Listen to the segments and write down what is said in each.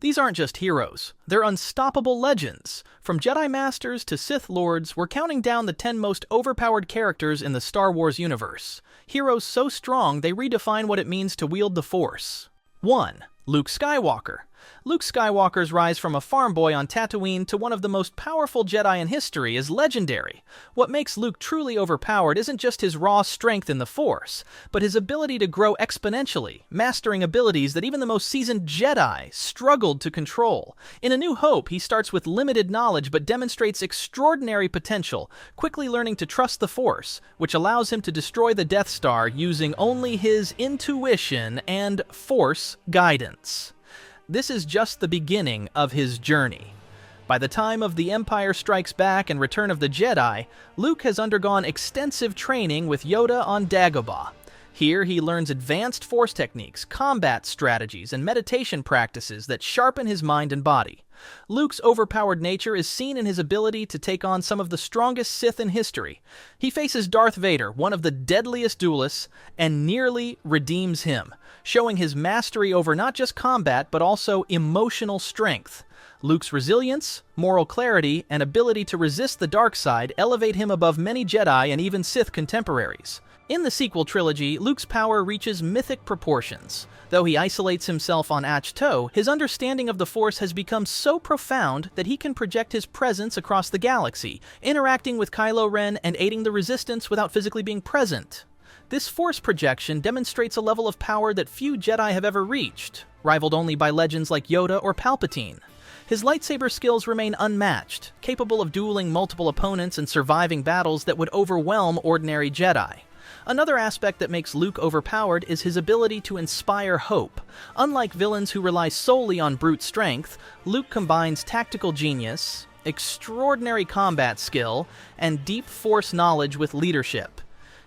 These aren't just heroes, they're unstoppable legends. From Jedi Masters to Sith Lords, we're counting down the 10 most overpowered characters in the Star Wars universe. Heroes so strong they redefine what it means to wield the Force. 1. Luke Skywalker. Luke Skywalker's rise from a farm boy on Tatooine to one of the most powerful Jedi in history is legendary. What makes Luke truly overpowered isn't just his raw strength in the Force, but his ability to grow exponentially, mastering abilities that even the most seasoned Jedi struggled to control. In A New Hope, he starts with limited knowledge but demonstrates extraordinary potential, quickly learning to trust the Force, which allows him to destroy the Death Star using only his intuition and Force guidance. This is just the beginning of his journey. By the time of The Empire Strikes Back and Return of the Jedi, Luke has undergone extensive training with Yoda on Dagobah. Here he learns advanced Force techniques, combat strategies, and meditation practices that sharpen his mind and body. Luke's overpowered nature is seen in his ability to take on some of the strongest Sith in history. He faces Darth Vader, one of the deadliest duelists, and nearly redeems him, showing his mastery over not just combat but also emotional strength. Luke's resilience, moral clarity, and ability to resist the dark side elevate him above many Jedi and even Sith contemporaries. In the sequel trilogy, Luke's power reaches mythic proportions. Though he isolates himself on AhsokaTano, his understanding of the Force has become so profound that he can project his presence across the galaxy, interacting with Kylo Ren and aiding the Resistance without physically being present. This Force projection demonstrates a level of power that few Jedi have ever reached, rivaled only by legends like Yoda or Palpatine. His lightsaber skills remain unmatched, capable of dueling multiple opponents and surviving battles that would overwhelm ordinary Jedi. Another aspect that makes Luke overpowered is his ability to inspire hope. Unlike villains who rely solely on brute strength, Luke combines tactical genius, extraordinary combat skill, and deep Force knowledge with leadership.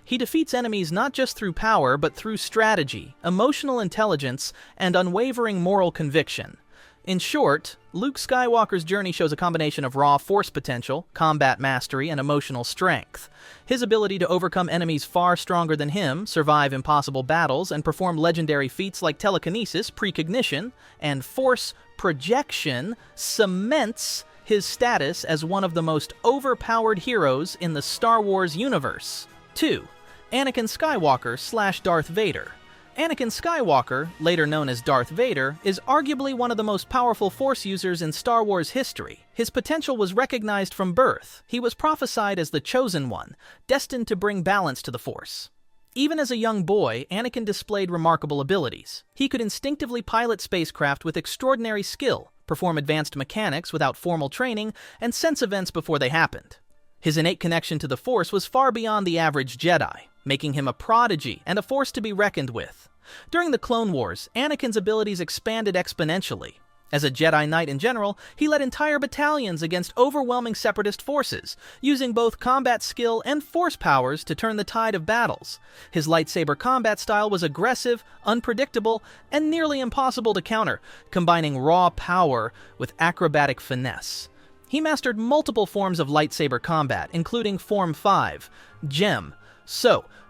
He defeats enemies not just through power, but through strategy, emotional intelligence, and unwavering moral conviction. In short, Luke Skywalker's journey shows a combination of raw Force potential, combat mastery, and emotional strength. His ability to overcome enemies far stronger than him, survive impossible battles, and perform legendary feats like telekinesis, precognition, and Force projection cements his status as one of the most overpowered heroes in the Star Wars universe. 2. Anakin Skywalker / Darth Vader. Anakin Skywalker, later known as Darth Vader, is arguably one of the most powerful Force users in Star Wars history. His potential was recognized from birth. He was prophesied as the Chosen One, destined to bring balance to the Force. Even as a young boy, Anakin displayed remarkable abilities. He could instinctively pilot spacecraft with extraordinary skill, perform advanced mechanics without formal training, and sense events before they happened. His innate connection to the Force was far beyond the average Jedi, making him a prodigy and a force to be reckoned with. During the Clone Wars, Anakin's abilities expanded exponentially. As a Jedi Knight in general, he led entire battalions against overwhelming Separatist forces, using both combat skill and Force powers to turn the tide of battles. His lightsaber combat style was aggressive, unpredictable, and nearly impossible to counter, combining raw power with acrobatic finesse. He mastered multiple forms of lightsaber combat, including Form 5, Gem,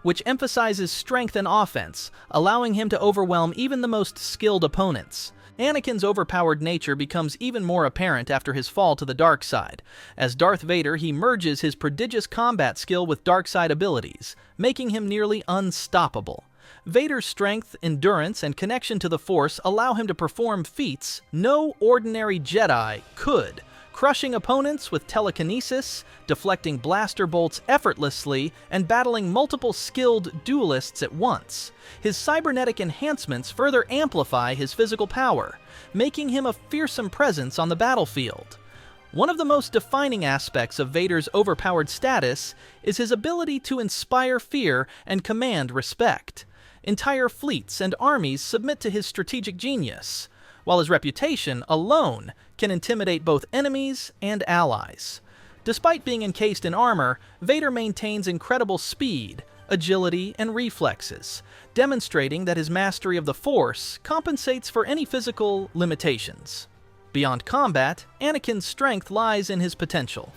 which emphasizes strength and offense, allowing him to overwhelm even the most skilled opponents. Anakin's overpowered nature becomes even more apparent after his fall to the dark side. As Darth Vader, he merges his prodigious combat skill with dark side abilities, making him nearly unstoppable. Vader's strength, endurance, and connection to the Force allow him to perform feats no ordinary Jedi could, crushing opponents with telekinesis, deflecting blaster bolts effortlessly, and battling multiple skilled duelists at once. His cybernetic enhancements further amplify his physical power, making him a fearsome presence on the battlefield. One of the most defining aspects of Vader's overpowered status is his ability to inspire fear and command respect. Entire fleets and armies submit to his strategic genius, while his reputation alone can intimidate both enemies and allies. Despite being encased in armor, Vader maintains incredible speed, agility, and reflexes, demonstrating that his mastery of the Force compensates for any physical limitations. Beyond combat, Anakin's strength lies in his potential.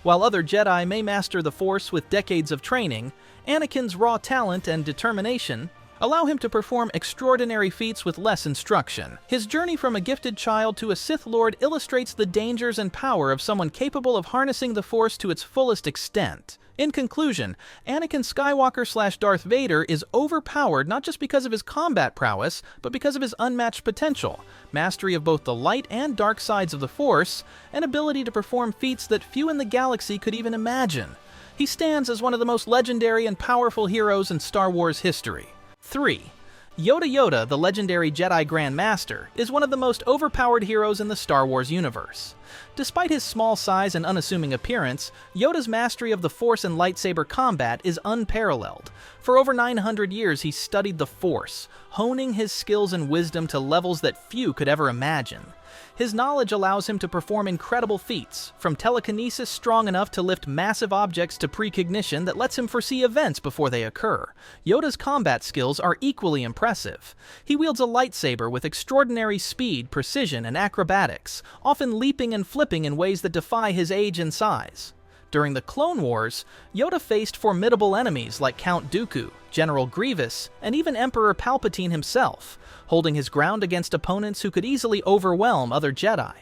While other Jedi may master the Force with decades of training, Anakin's raw talent and determination allow him to perform extraordinary feats with less instruction. His journey from a gifted child to a Sith Lord illustrates the dangers and power of someone capable of harnessing the Force to its fullest extent. In conclusion, Anakin Skywalker / Darth Vader is overpowered not just because of his combat prowess, but because of his unmatched potential, mastery of both the light and dark sides of the Force, and ability to perform feats that few in the galaxy could even imagine. He stands as one of the most legendary and powerful heroes in Star Wars history. 3. Yoda, the legendary Jedi Grand Master, is one of the most overpowered heroes in the Star Wars universe. Despite his small size and unassuming appearance, Yoda's mastery of the Force and lightsaber combat is unparalleled. For over 900 years, he studied the Force, honing his skills and wisdom to levels that few could ever imagine. His knowledge allows him to perform incredible feats, from telekinesis strong enough to lift massive objects to precognition that lets him foresee events before they occur. Yoda's combat skills are equally impressive. He wields a lightsaber with extraordinary speed, precision, and acrobatics, often leaping and flipping in ways that defy his age and size. During the Clone Wars, Yoda faced formidable enemies like Count Dooku, General Grievous, and even Emperor Palpatine himself, holding his ground against opponents who could easily overwhelm other Jedi.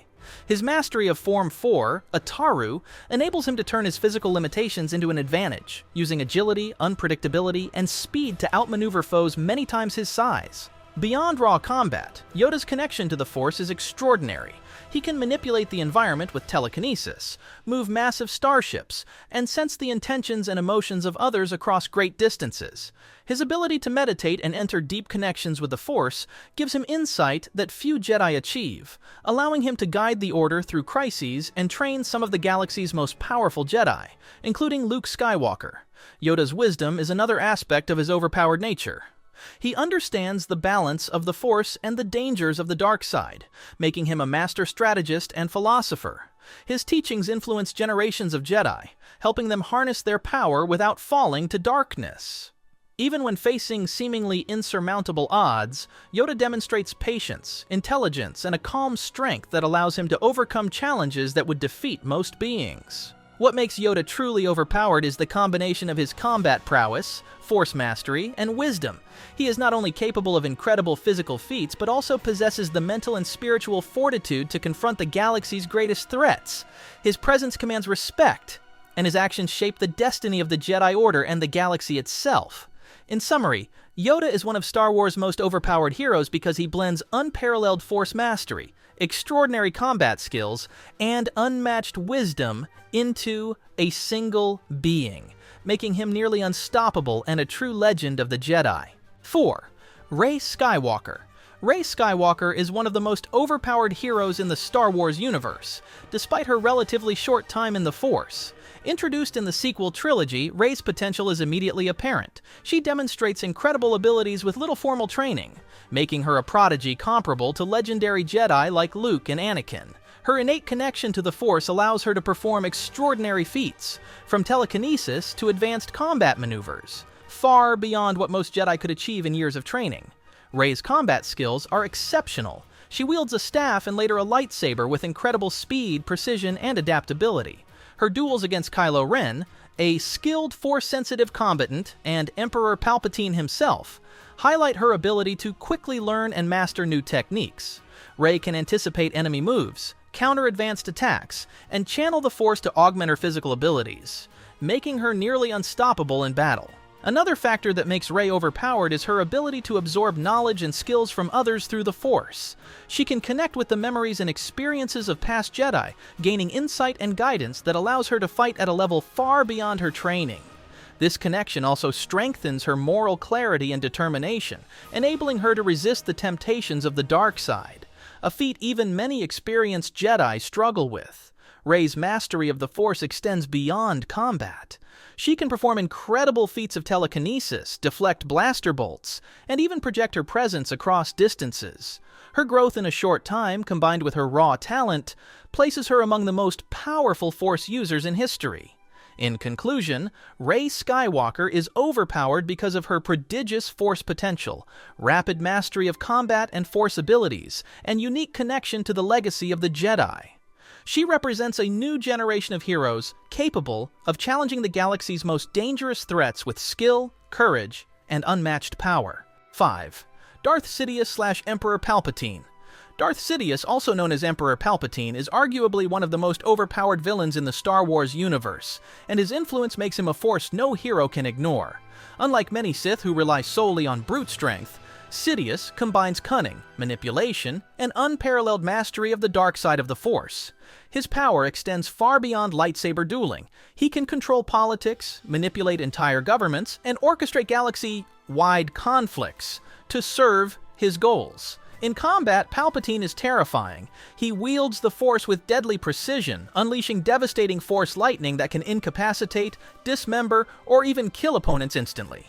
His mastery of Form 4, Ataru, enables him to turn his physical limitations into an advantage, using agility, unpredictability, and speed to outmaneuver foes many times his size. Beyond raw combat, Yoda's connection to the Force is extraordinary. He can manipulate the environment with telekinesis, move massive starships, and sense the intentions and emotions of others across great distances. His ability to meditate and enter deep connections with the Force gives him insight that few Jedi achieve, allowing him to guide the Order through crises and train some of the galaxy's most powerful Jedi, including Luke Skywalker. Yoda's wisdom is another aspect of his overpowered nature. He understands the balance of the Force and the dangers of the dark side, making him a master strategist and philosopher. His teachings influence generations of Jedi, helping them harness their power without falling to darkness. Even when facing seemingly insurmountable odds, Yoda demonstrates patience, intelligence, and a calm strength that allows him to overcome challenges that would defeat most beings. What makes Yoda truly overpowered is the combination of his combat prowess, Force mastery, and wisdom. He is not only capable of incredible physical feats, but also possesses the mental and spiritual fortitude to confront the galaxy's greatest threats. His presence commands respect, and his actions shape the destiny of the Jedi Order and the galaxy itself. In summary, Yoda is one of Star Wars' most overpowered heroes because he blends unparalleled Force mastery, extraordinary combat skills, and unmatched wisdom into a single being, making him nearly unstoppable and a true legend of the Jedi. 4. Rey Skywalker. Rey Skywalker is one of the most overpowered heroes in the Star Wars universe, despite her relatively short time in the Force. Introduced in the sequel trilogy, Rey's potential is immediately apparent. She demonstrates incredible abilities with little formal training, making her a prodigy comparable to legendary Jedi like Luke and Anakin. Her innate connection to the Force allows her to perform extraordinary feats, from telekinesis to advanced combat maneuvers, far beyond what most Jedi could achieve in years of training. Rey's combat skills are exceptional. She wields a staff and later a lightsaber with incredible speed, precision, and adaptability. Her duels against Kylo Ren, a skilled Force-sensitive combatant, and Emperor Palpatine himself, highlight her ability to quickly learn and master new techniques. Rey can anticipate enemy moves, counter advanced attacks, and channel the Force to augment her physical abilities, making her nearly unstoppable in battle. Another factor that makes Rey overpowered is her ability to absorb knowledge and skills from others through the Force. She can connect with the memories and experiences of past Jedi, gaining insight and guidance that allows her to fight at a level far beyond her training. This connection also strengthens her moral clarity and determination, enabling her to resist the temptations of the dark side, a feat even many experienced Jedi struggle with. Rey's mastery of the Force extends beyond combat. She can perform incredible feats of telekinesis, deflect blaster bolts, and even project her presence across distances. Her growth in a short time, combined with her raw talent, places her among the most powerful Force users in history. In conclusion, Rey Skywalker is overpowered because of her prodigious Force potential, rapid mastery of combat and Force abilities, and unique connection to the legacy of the Jedi. She represents a new generation of heroes capable of challenging the galaxy's most dangerous threats with skill, courage, and unmatched power. 5. Darth Sidious/Emperor Palpatine. Darth Sidious, also known as Emperor Palpatine, is arguably one of the most overpowered villains in the Star Wars universe, and his influence makes him a force no hero can ignore. Unlike many Sith who rely solely on brute strength, Sidious combines cunning, manipulation, and unparalleled mastery of the dark side of the Force. His power extends far beyond lightsaber dueling. He can control politics, manipulate entire governments, and orchestrate galaxy-wide conflicts to serve his goals. In combat, Palpatine is terrifying. He wields the Force with deadly precision, unleashing devastating Force lightning that can incapacitate, dismember, or even kill opponents instantly.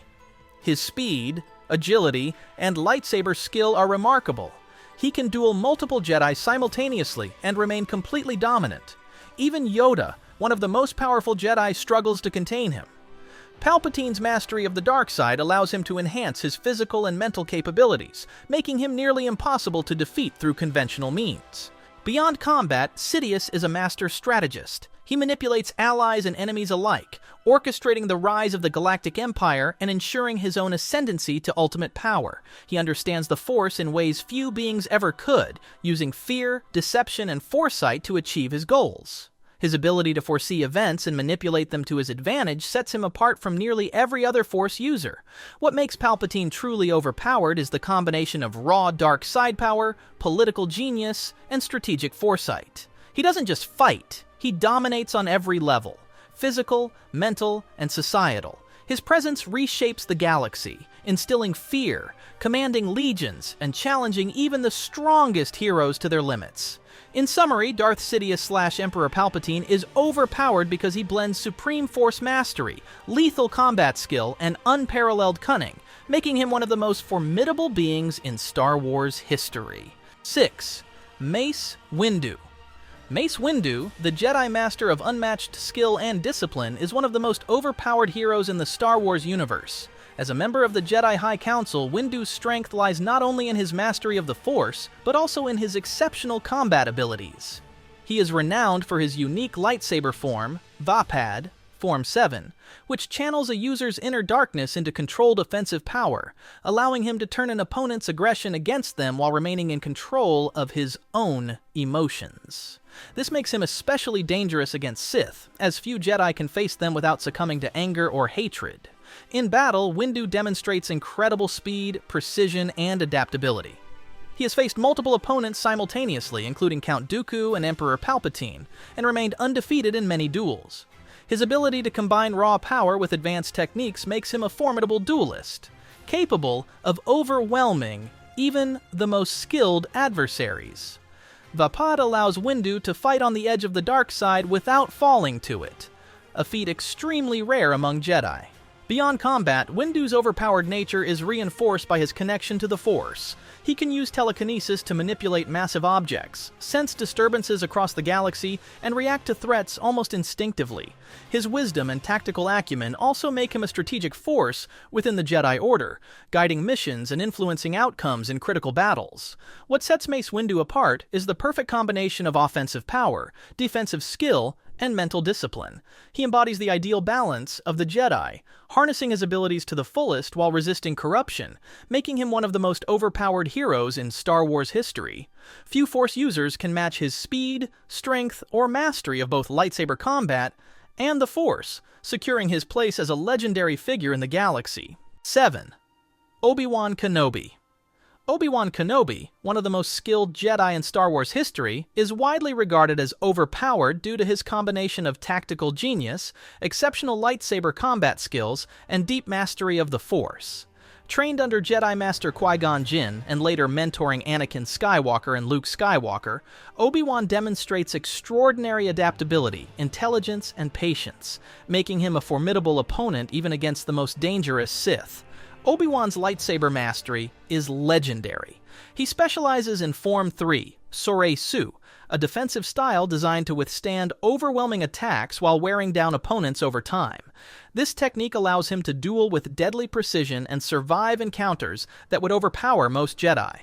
His speed, agility, and lightsaber skill are remarkable. He can duel multiple Jedi simultaneously and remain completely dominant. Even Yoda, one of the most powerful Jedi, struggles to contain him. Palpatine's mastery of the dark side allows him to enhance his physical and mental capabilities, making him nearly impossible to defeat through conventional means. Beyond combat, Sidious is a master strategist. He manipulates allies and enemies alike, orchestrating the rise of the Galactic Empire and ensuring his own ascendancy to ultimate power. He understands the Force in ways few beings ever could, using fear, deception, and foresight to achieve his goals. His ability to foresee events and manipulate them to his advantage sets him apart from nearly every other Force user. What makes Palpatine truly overpowered is the combination of raw dark side power, political genius, and strategic foresight. He doesn't just fight, he dominates on every level: physical, mental, and societal. His presence reshapes the galaxy, instilling fear, commanding legions, and challenging even the strongest heroes to their limits. In summary, Darth Sidious/Emperor Palpatine is overpowered because he blends supreme Force mastery, lethal combat skill, and unparalleled cunning, making him one of the most formidable beings in Star Wars history. 6. MaceWindu. MaceWindu, the Jedi Master of unmatched skill and discipline, is one of the most overpowered heroes in the Star Wars universe. As a member of the Jedi High Council, Windu's strength lies not only in his mastery of the Force, but also in his exceptional combat abilities. He is renowned for his unique lightsaber form, Vapad, Form 7, which channels a user's inner darkness into controlled offensive power, allowing him to turn an opponent's aggression against them while remaining in control of his own emotions. This makes him especially dangerous against Sith, as few Jedi can face them without succumbing to anger or hatred. In battle, Windu demonstrates incredible speed, precision, and adaptability. He has faced multiple opponents simultaneously, including Count Dooku and Emperor Palpatine, and remained undefeated in many duels. His ability to combine raw power with advanced techniques makes him a formidable duelist, capable of overwhelming even the most skilled adversaries. Vapad allows Windu to fight on the edge of the dark side without falling to it, a feat extremely rare among Jedi. Beyond combat, Windu's overpowered nature is reinforced by his connection to the Force. He can use telekinesis to manipulate massive objects, sense disturbances across the galaxy, and react to threats almost instinctively. His wisdom and tactical acumen also make him a strategic force within the Jedi Order, guiding missions and influencing outcomes in critical battles. What sets MaceWindu apart is the perfect combination of offensive power, defensive skill, and mental discipline. He embodies the ideal balance of the Jedi, harnessing his abilities to the fullest while resisting corruption, making him one of the most overpowered heroes in Star Wars history. Few Force users can match his speed, strength, or mastery of both lightsaber combat and the Force, securing his place as a legendary figure in the galaxy. 7. Obi-Wan Kenobi. Obi-Wan Kenobi, one of the most skilled Jedi in Star Wars history, is widely regarded as overpowered due to his combination of tactical genius, exceptional lightsaber combat skills, and deep mastery of the Force. Trained under Jedi Master Qui-Gon Jinn and later mentoring Anakin Skywalker and Luke Skywalker, Obi-Wan demonstrates extraordinary adaptability, intelligence, and patience, making him a formidable opponent even against the most dangerous Sith. Obi-Wan's lightsaber mastery is legendary. He specializes in Form 3, Sorei-Su, a defensive style designed to withstand overwhelming attacks while wearing down opponents over time. This technique allows him to duel with deadly precision and survive encounters that would overpower most Jedi.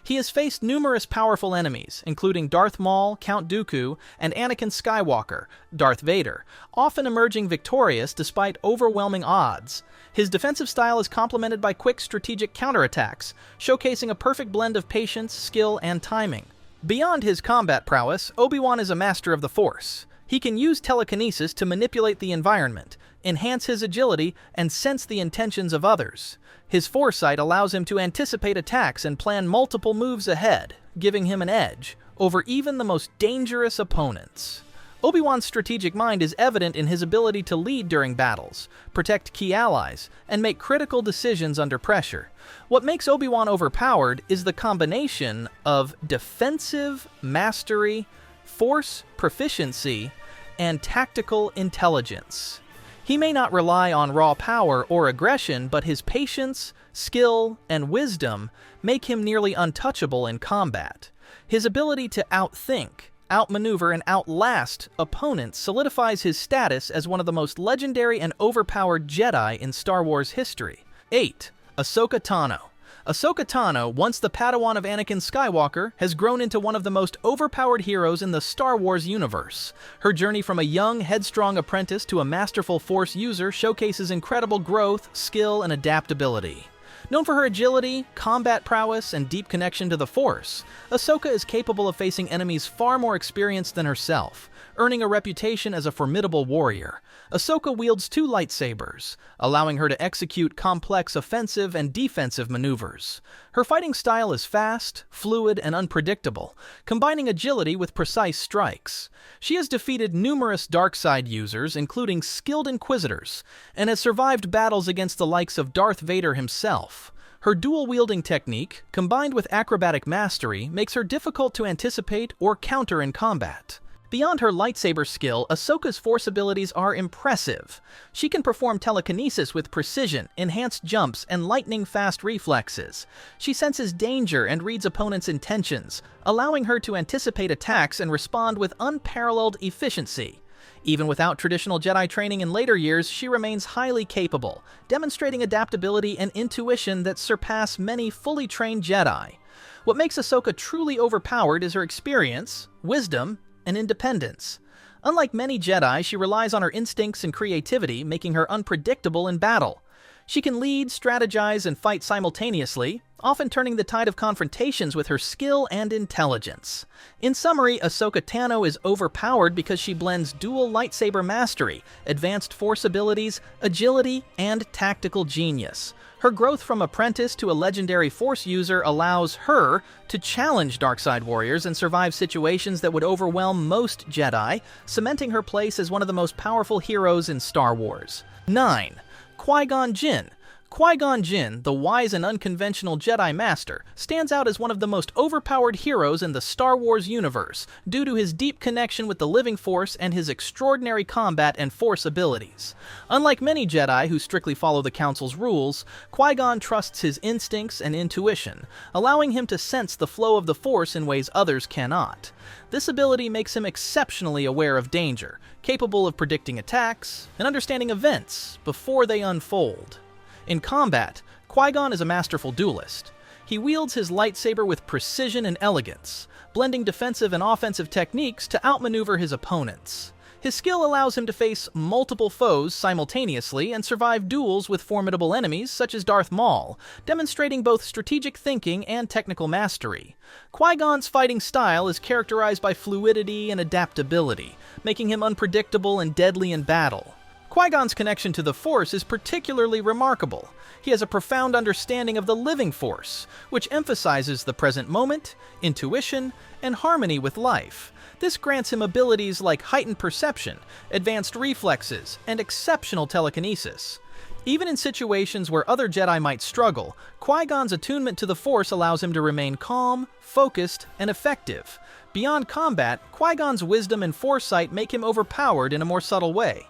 He has faced numerous powerful enemies, including Darth Maul, Count Dooku, and Anakin Skywalker, Darth Vader, often emerging victorious despite overwhelming odds. His defensive style is complemented by quick strategic counterattacks, showcasing a perfect blend of patience, skill, and timing. Beyond his combat prowess, Obi-Wan is a master of the Force. He can use telekinesis to manipulate the environment, enhance his agility, and sense the intentions of others. His foresight allows him to anticipate attacks and plan multiple moves ahead, giving him an edge over even the most dangerous opponents. Obi-Wan's strategic mind is evident in his ability to lead during battles, protect key allies, and make critical decisions under pressure. What makes Obi-Wan overpowered is the combination of defensive mastery, force proficiency, and tactical intelligence. He may not rely on raw power or aggression, but his patience, skill, and wisdom make him nearly untouchable in combat. His ability to outthink, outmaneuver, and outlast opponents solidifies his status as one of the most legendary and overpowered Jedi in Star Wars history. 8. AhsokaTano. AhsokaTano, once the Padawan of Anakin Skywalker, has grown into one of the most overpowered heroes in the Star Wars universe. Her journey from a young, headstrong apprentice to a masterful Force user showcases incredible growth, skill, and adaptability. Known for her agility, combat prowess, and deep connection to the Force, Ahsoka is capable of facing enemies far more experienced than herself, earning a reputation as a formidable warrior. Ahsoka wields two lightsabers, allowing her to execute complex offensive and defensive maneuvers. Her fighting style is fast, fluid, and unpredictable, combining agility with precise strikes. She has defeated numerous dark side users, including skilled Inquisitors, and has survived battles against the likes of Darth Vader himself. Her dual-wielding technique, combined with acrobatic mastery, makes her difficult to anticipate or counter in combat. Beyond her lightsaber skill, Ahsoka's Force abilities are impressive. She can perform telekinesis with precision, enhanced jumps, and lightning-fast reflexes. She senses danger and reads opponents' intentions, allowing her to anticipate attacks and respond with unparalleled efficiency. Even without traditional Jedi training in later years, she remains highly capable, demonstrating adaptability and intuition that surpass many fully trained Jedi. What makes Ahsoka truly overpowered is her experience, wisdom, and independence. Unlike many Jedi, she relies on her instincts and creativity, making her unpredictable in battle. She can lead, strategize, and fight simultaneously, often turning the tide of confrontations with her skill and intelligence. In summary, AhsokaTano is overpowered because she blends dual lightsaber mastery, advanced Force abilities, agility, and tactical genius. Her growth from apprentice to a legendary Force user allows her to challenge darkside warriors and survive situations that would overwhelm most Jedi, cementing her place as one of the most powerful heroes in Star Wars. 9. Qui-Gon Jinn. Qui-Gon Jinn, the wise and unconventional Jedi Master, stands out as one of the most overpowered heroes in the Star Wars universe due to his deep connection with the living Force and his extraordinary combat and Force abilities. Unlike many Jedi who strictly follow the Council's rules, Qui-Gon trusts his instincts and intuition, allowing him to sense the flow of the Force in ways others cannot. This ability makes him exceptionally aware of danger, capable of predicting attacks and understanding events before they unfold. In combat, Qui-Gon is a masterful duelist. He wields his lightsaber with precision and elegance, blending defensive and offensive techniques to outmaneuver his opponents. His skill allows him to face multiple foes simultaneously and survive duels with formidable enemies such as Darth Maul, demonstrating both strategic thinking and technical mastery. Qui-Gon's fighting style is characterized by fluidity and adaptability, making him unpredictable and deadly in battle. Qui-Gon's connection to the Force is particularly remarkable. He has a profound understanding of the living Force, which emphasizes the present moment, intuition, and harmony with life. This grants him abilities like heightened perception, advanced reflexes, and exceptional telekinesis. Even in situations where other Jedi might struggle, Qui-Gon's attunement to the Force allows him to remain calm, focused, and effective. Beyond combat, Qui-Gon's wisdom and foresight make him overpowered in a more subtle way.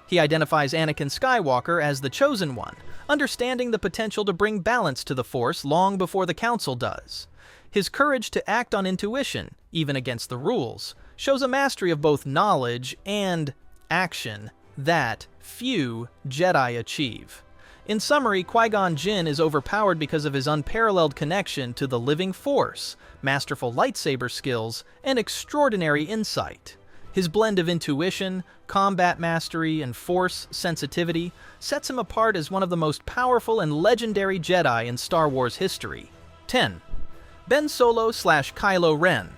He identifies Anakin Skywalker as the Chosen One, understanding the potential to bring balance to the Force long before the Council does. His courage to act on intuition, even against the rules, shows a mastery of both knowledge and action that few Jedi achieve. In summary, Qui-Gon Jinn is overpowered because of his unparalleled connection to the living Force, masterful lightsaber skills, and extraordinary insight. His blend of intuition, combat mastery, and Force sensitivity sets him apart as one of the most powerful and legendary Jedi in Star Wars history. 10. Ben Solo/Kylo Ren.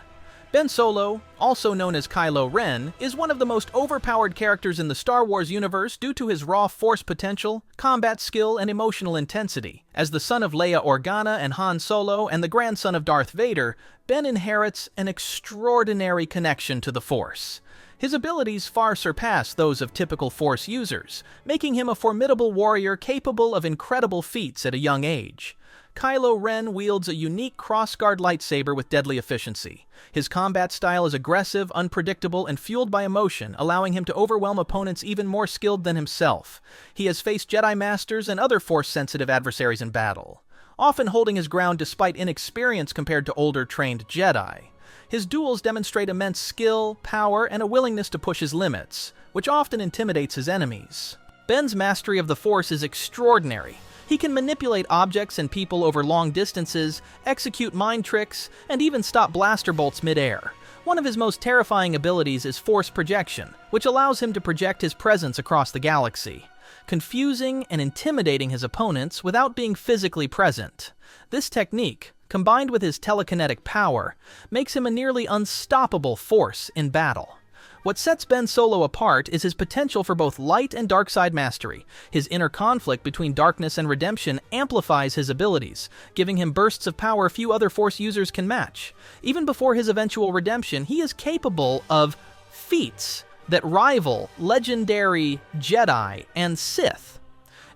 Ben Solo, also known as Kylo Ren, is one of the most overpowered characters in the Star Wars universe due to his raw Force potential, combat skill, and emotional intensity. As the son of Leia Organa and Han Solo and the grandson of Darth Vader, Ben inherits an extraordinary connection to the Force. His abilities far surpass those of typical Force users, making him a formidable warrior capable of incredible feats at a young age. Kylo Ren wields a unique crossguard lightsaber with deadly efficiency. His combat style is aggressive, unpredictable, and fueled by emotion, allowing him to overwhelm opponents even more skilled than himself. He has faced Jedi Masters and other Force-sensitive adversaries in battle, often holding his ground despite inexperience compared to older, trained Jedi. His duels demonstrate immense skill, power, and a willingness to push his limits, which often intimidates his enemies. Ben's mastery of the Force is extraordinary. He can manipulate objects and people over long distances, execute mind tricks, and even stop blaster bolts mid-air. One of his most terrifying abilities is Force projection, which allows him to project his presence across the galaxy, confusing and intimidating his opponents without being physically present. This technique, combined with his telekinetic power, makes him a nearly unstoppable force in battle. What sets Ben Solo apart is his potential for both light and dark side mastery. His inner conflict between darkness and redemption amplifies his abilities, giving him bursts of power few other Force users can match. Even before his eventual redemption, he is capable of feats that rival legendary Jedi and Sith.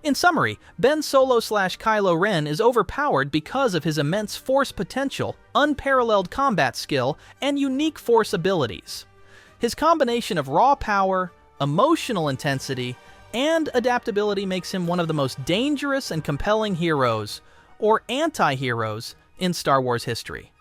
In summary, Ben Solo/Kylo Ren is overpowered because of his immense Force potential, unparalleled combat skill, and unique Force abilities. His combination of raw power, emotional intensity, and adaptability makes him one of the most dangerous and compelling heroes, or anti-heroes, in Star Wars history.